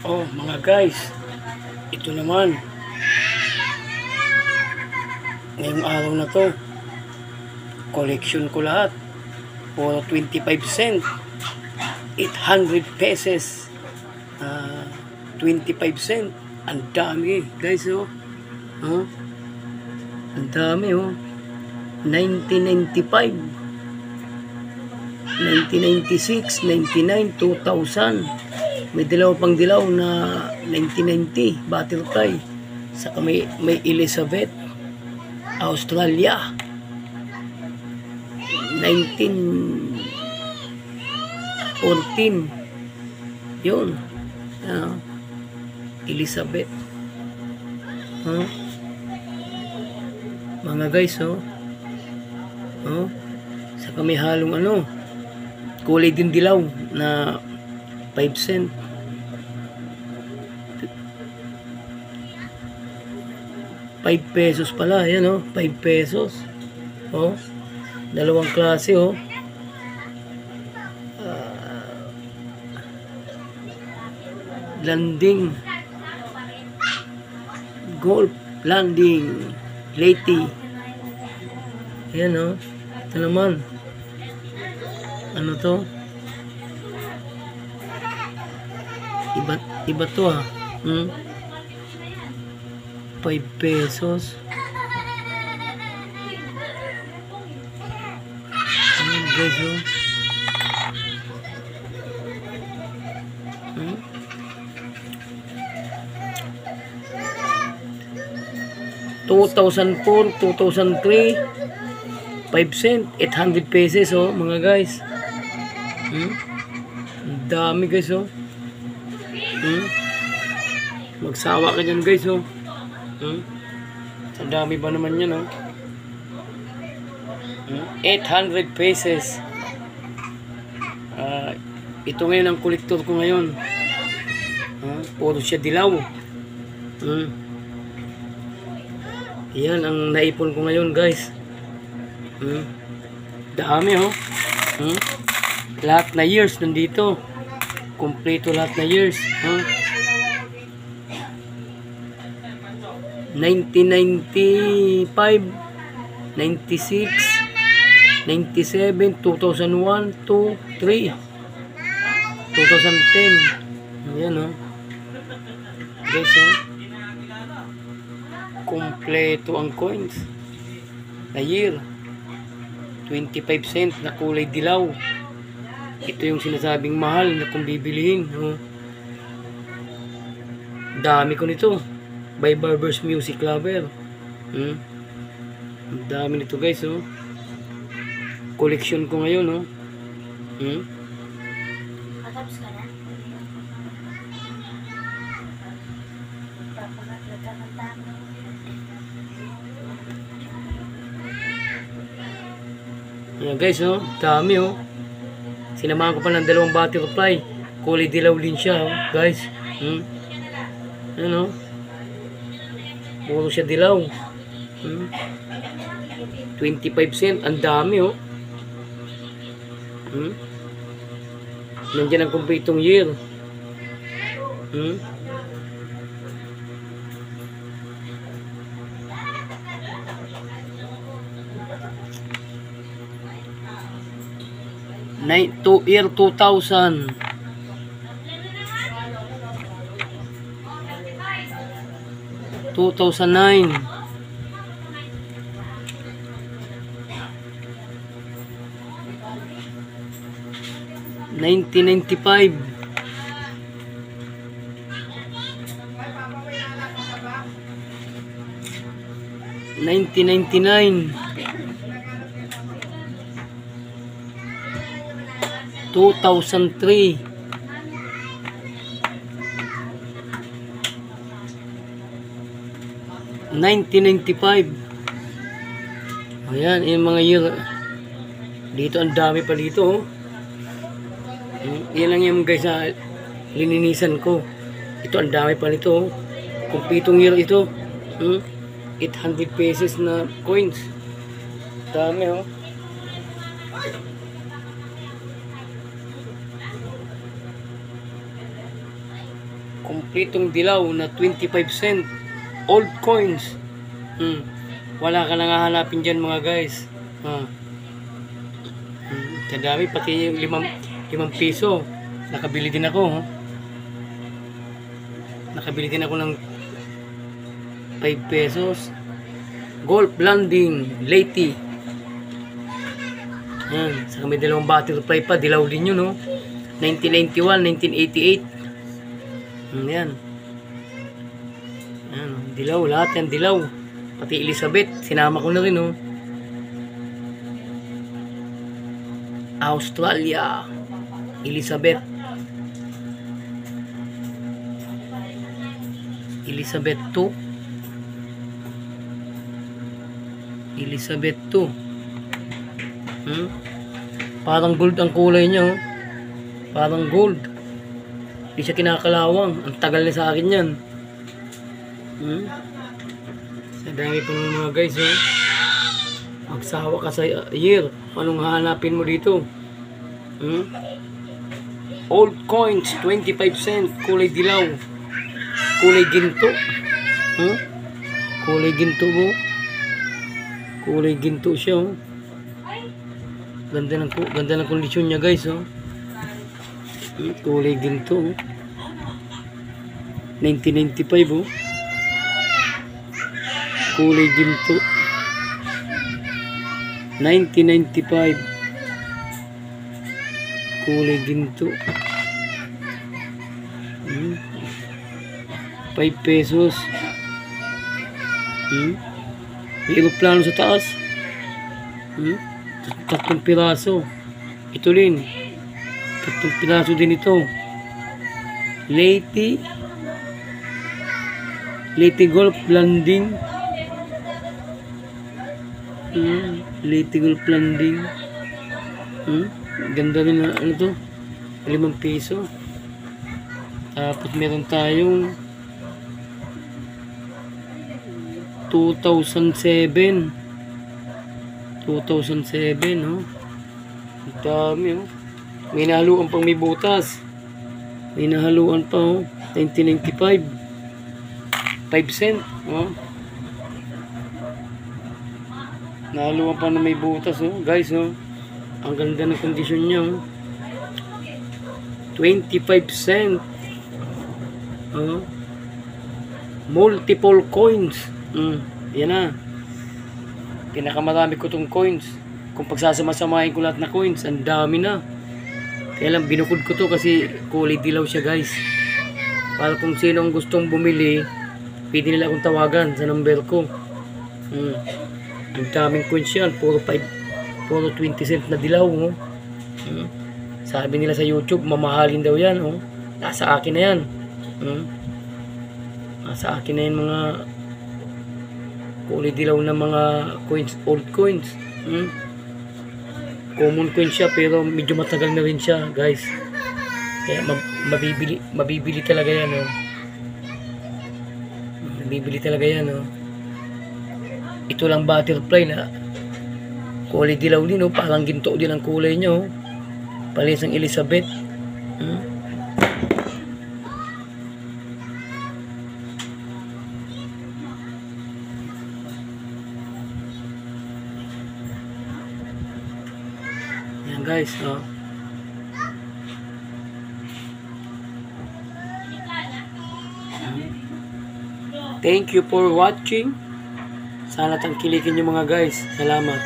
Oh mga guys, ito naman ngayong araw na to, collection ko lahat for 25 cent, 800 pesos, 25 cent. Ang dami guys, oh. Ang dami, oh. 1995, 1996, 99, 2000. May dilaw pang dilaw na 1990 butterfly. Saka may Elizabeth, Australia, 1914. Yun, Elizabeth, mga guys, saka may halong kulay din dilaw na 5 cent. 5 pesos pala, yan, 5 pesos. Dalawang klase, landing, golf landing, lady. Ayan, ito naman, ano to, iba to, 5 pesos. Ayan guys, 2004, 2003, 5 cent, 800 pesos, mga guys. Ang dami guys, magsawa ka dyan guys, ang dami ba naman yan, 800 pesos. Ito ngayon ang kolektor ko ngayon. Puro siya dilaw. Yan ang naipon ko ngayon guys. Dami, lahat na years nandito. Kompleto lahat na years. 1995, 96, 97, 2001, 2, 3, 2010. Ayan, guys, kompleto ang coins na year. 25 cent na kulay dilaw. Ito yung sinasabing mahal na kung bibilihin. Dami ko nito. By Barbers Music Lover. Ang dami nito guys, collection ko ngayon, Matapos ka na? Ayan guys, dami, sinamahan ko pa ng dalawang butterfly, kulay dilaw din siya, guys. Ayan, puro siya dilaw. 25 cent, ang dami, nandiyan ang kumpletong year. Year 2000, 2009, 1995, 1999, 2003, 1995. Ayan, yung mga year. Dito ang dami pa dito, yan lang yung guys na lininisan ko. Ito ang dami pa nito, kumpletong year ito. 800 pesos na coins. Dami, Kumpletong dilaw na 25 cent. Old coins. Wala ka nang hahanapin dyan mga guys. Kadami, pati yung 5 piso. Nakabili din ako. Nakabili din ako ng 5 pesos. Golf Landing, Leyte. Saka may dalawang butterfly pa. Dilaw din yun, no? 1991, 1988. Yan. Dilaw, lahat yan dilaw. Pati Elizabeth, sinama ko na rin, no? Australia, Elizabeth. Elizabeth 2. Elizabeth 2. Parang gold ang kulay niya, oh. Parang gold. Hindi siya kinakalawang. Ang tagal na sa akin yan. Sa dami po ng mga guys, oh. Magsawa ka sa year. Anong hahanapin mo dito? Old coins, 25 cent. Kulay dilaw. Kulay ginto. Kulay ginto mo. Kulay ginto siya, oh. Ganda ng kondisyon niya guys, oh. Kulay ginto, oh. 1995, oh. Kulay ginto. 1995. Kulay ginto. 5 pesos. May aeroplano sa taas. 3 piraso. Ito rin. 3 piraso din ito. Leyte Golf Landing. Leyte Golf Landing. Ganda rin na ano to. 5 piso. Tapos meron tayong 2007. 2007, oh. Ang dami, oh. May nahaluan pang may butas. May nahaluan pa, oh. 1995. 5 cent, oh. Nahaluan pa na may butas, oh. Guys, oh. Ang ganda ng kondisyon niya, oh. 25 cent. Oh. Multiple coins. Yan na. Pinakamarami ko tong coins. Kung pagsasama-samahin ko lahat na coins, ang dami na. Kaya lang binukod ko to kasi kulay dilaw siya guys. Para kung sino ang gustong bumili, pwede nila akong tawagan sa number ko. Ang daming coins yan. Puro 20 cent na dilaw. Oh. Sabi nila sa YouTube, mamahalin daw yan. Oh. Nasa akin na yan. Nasa akin na yan mga kulay dilaw na mga coins, old coins. Common coin siya pero medyo matagal na rin siya guys. Kaya mabibili talaga yan, oh. Mabibili talaga yan, oh. Ito lang butterfly na kulay dilaw din, oh. Parang ginto din ang kulay niya, oh. Palisang Elizabeth. Yan guys, oh. Thank you for watching. Sana tangkilikin nyo mga guys. Salamat.